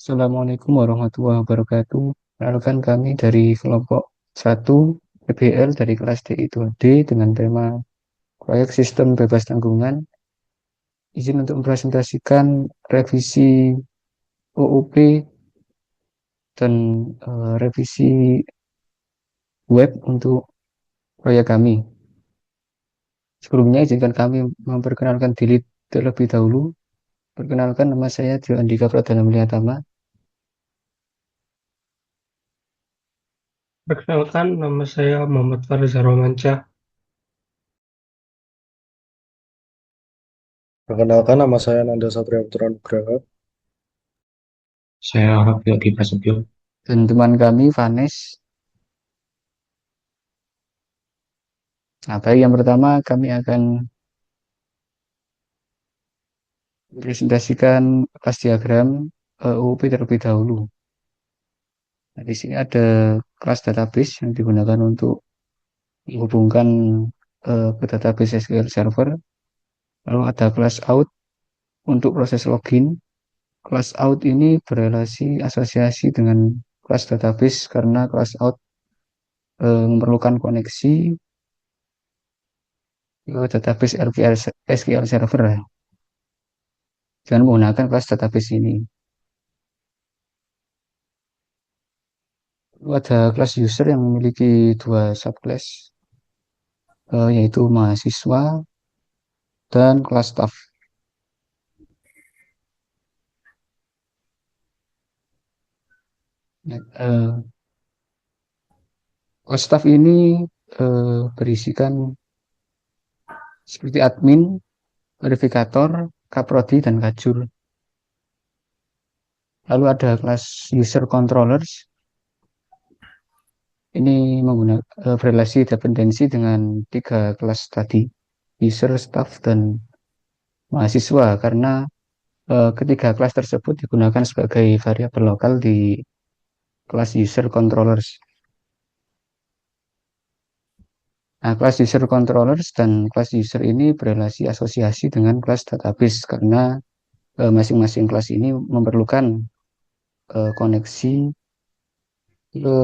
Assalamualaikum warahmatullahi wabarakatuh. Perkenalkan kami dari kelompok 1 PBL dari kelas DI2D dengan tema proyek sistem bebas tanggungan. Izin untuk mempresentasikan revisi OOP dan revisi web untuk proyek kami. Sebelumnya izinkan kami memperkenalkan diri terlebih dahulu. Perkenalkan, nama saya Dio Andika Pradana Mulyatama. Perkenalkan, nama saya Muhammad Farza Romansyah. Perkenalkan, nama saya Nanda Satria Putra Nugraha. Saya Raffi Adi Prasetyo. Dan teman kami, Vanes. Nah, baik, yang pertama kami akan presentasikan kelas diagram UUP terlebih dahulu. Nah, di sini ada kelas database yang digunakan untuk menghubungkan ke database SQL Server. Lalu ada kelas out untuk proses login. Kelas out ini berrelasi asosiasi dengan kelas database karena kelas out memerlukan koneksi ke database SQL Server dengan menggunakan kelas database ini. Lalu ada kelas user yang memiliki dua subclass, yaitu mahasiswa dan kelas staff. Nah, kelas staff ini berisikan seperti admin, verifikator, kaprodi, dan kajur. Lalu ada kelas user controllers. Ini menggunakan berrelasi dependensi dengan tiga kelas tadi, user, staff, dan mahasiswa, karena ketiga kelas tersebut digunakan sebagai variabel lokal di kelas user controllers. Nah, kelas user controllers dan kelas user ini berrelasi asosiasi dengan kelas database karena masing-masing kelas ini memerlukan koneksi ke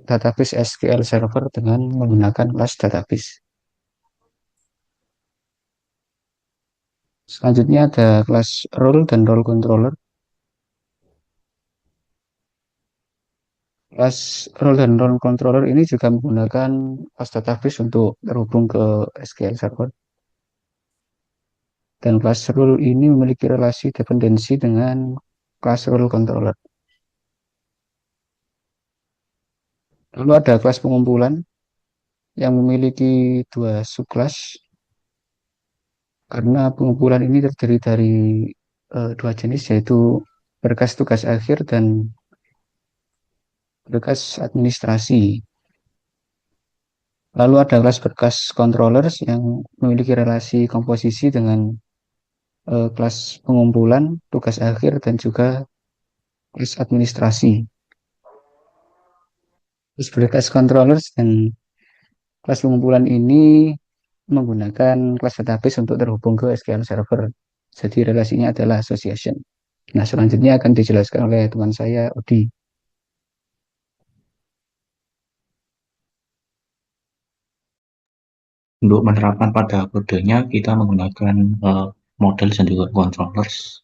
database SQL Server dengan menggunakan kelas database. Selanjutnya ada kelas role dan role controller. Kelas role dan role controller ini juga menggunakan kelas database untuk terhubung ke SQL Server. Dan kelas role ini memiliki relasi dependensi dengan kelas role controller. Lalu ada kelas pengumpulan yang memiliki dua subkelas karena pengumpulan ini terdiri dari dua jenis, yaitu berkas tugas akhir dan berkas administrasi. Lalu ada kelas berkas controllers yang memiliki relasi komposisi dengan kelas pengumpulan, tugas akhir, dan juga kelas administrasi. Terus berkas controllers dan kelas pengumpulan ini menggunakan kelas database untuk terhubung ke SQL Server. Jadi relasinya adalah association. Nah, selanjutnya akan dijelaskan oleh teman saya, Odi. Untuk menerapkan pada kodenya, kita menggunakan model dan juga controllers.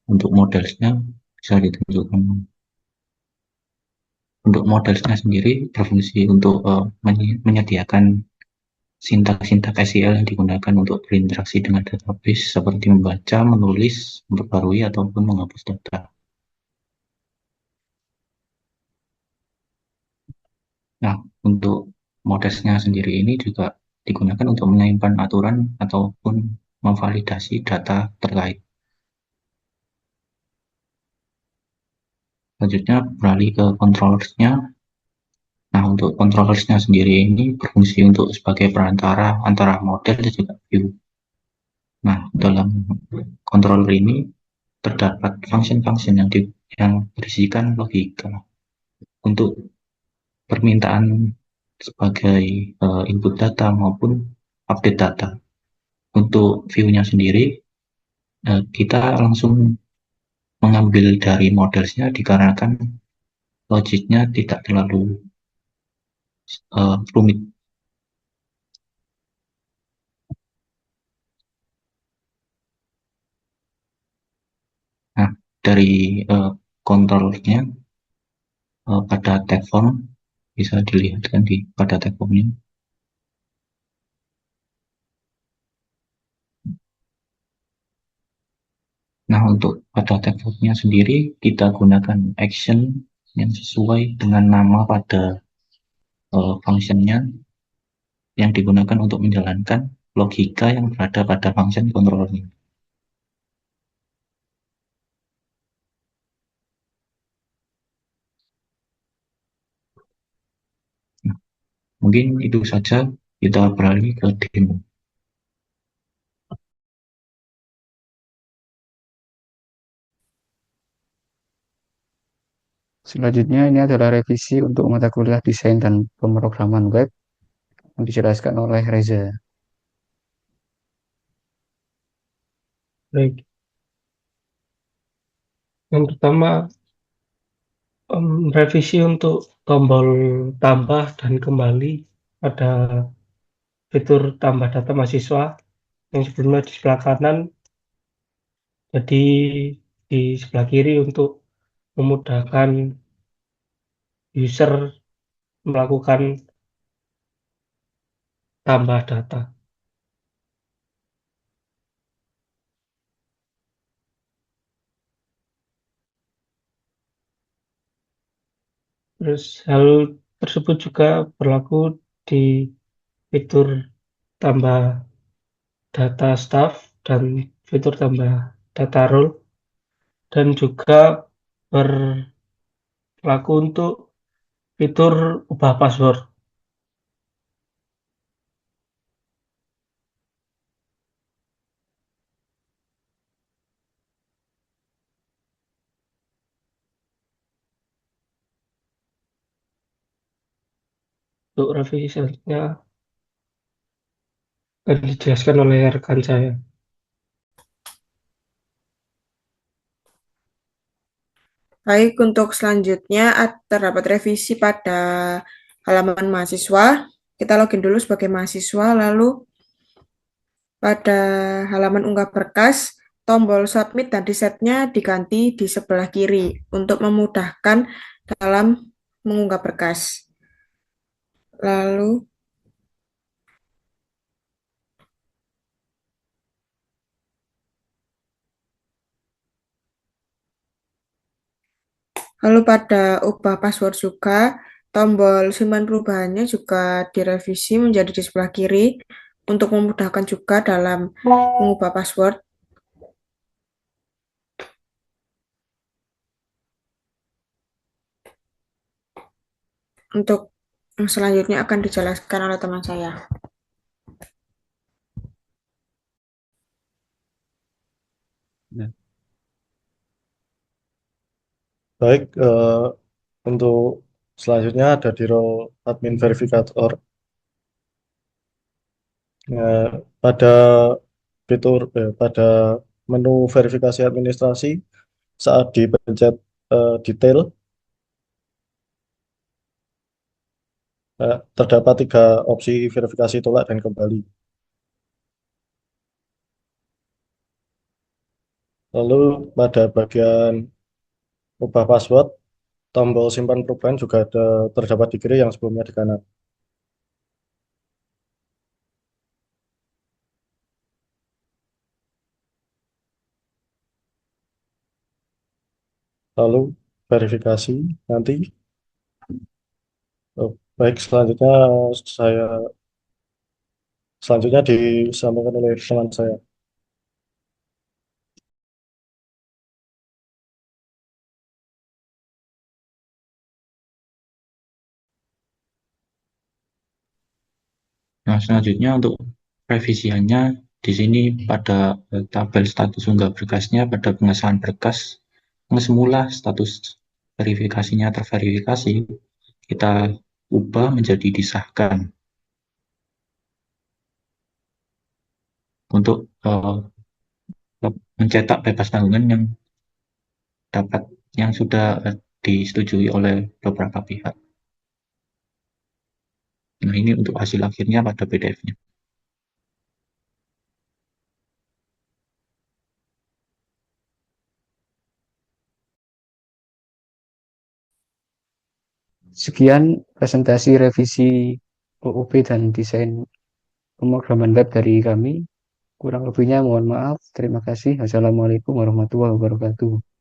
Untuk modelnya bisa ditunjukkan. Untuk modelnya sendiri berfungsi untuk menyediakan sintak-sintak SQL yang digunakan untuk berinteraksi dengan database seperti membaca, menulis, memperbarui, ataupun menghapus data. Nah, untuk modelsnya sendiri ini juga digunakan untuk menyimpan aturan ataupun memvalidasi data terkait. Selanjutnya beralih ke controllersnya. Nah, untuk controllersnya sendiri ini berfungsi untuk sebagai perantara antara model dan juga view. Nah, dalam controller ini terdapat function-function yang berisikan logika untuk permintaan sebagai input data maupun update data. Untuk view-nya sendiri, kita langsung mengambil dari modelsnya dikarenakan logiknya tidak terlalu rumit. Nah, dari kontrolnya pada tag form bisa dilihat kan pada tag formnya. Nah, untuk pada tag formnya sendiri kita gunakan action yang sesuai dengan nama pada functionnya yang digunakan untuk menjalankan logika yang berada pada function controllernya. Nah, mungkin itu saja, kita beralih ke demo. Selanjutnya ini adalah revisi untuk mata kuliah desain dan pemrograman web yang dijelaskan oleh Reza. Baik. Yang pertama, revisi untuk tombol tambah dan kembali pada fitur tambah data mahasiswa yang sebelumnya di sebelah kanan, jadi di sebelah kiri untuk memudahkan user melakukan tambah data. Terus hal tersebut juga berlaku di fitur tambah data staff dan fitur tambah data role, dan juga berlaku untuk fitur ubah password. Untuk revisi selanjutnya akan dijelaskan oleh rekan saya. Baik, untuk selanjutnya terdapat revisi pada halaman mahasiswa. Kita login dulu sebagai mahasiswa, lalu pada halaman unggah berkas, tombol submit dan resetnya diganti di sebelah kiri untuk memudahkan dalam mengunggah berkas. Lalu pada ubah password juga, tombol simpan perubahannya juga direvisi menjadi di sebelah kiri untuk memudahkan juga dalam mengubah password. Untuk yang selanjutnya akan dijelaskan oleh teman saya. Baik, untuk selanjutnya ada di role admin verifikator. Pada pada menu verifikasi administrasi saat dipencet detail, terdapat 3 opsi verifikasi tolak dan kembali. Lalu pada bagian ubah password, tombol simpan perubahan juga terdapat di kiri yang sebelumnya di kanan. Lalu verifikasi nanti. Baik, selanjutnya disampaikan oleh teman saya. Nah, selanjutnya untuk revisiannya di sini pada tabel status unggah berkasnya pada pengesahan berkas yang semula status verifikasinya terverifikasi, kita ubah menjadi disahkan untuk mencetak bebas tanggungan yang dapat yang sudah disetujui oleh beberapa pihak. Nah, ini untuk hasil akhirnya pada PDF-nya. Sekian presentasi revisi OOP dan desain pemrograman web dari kami. Kurang lebihnya mohon maaf. Terima kasih. Assalamualaikum warahmatullahi wabarakatuh.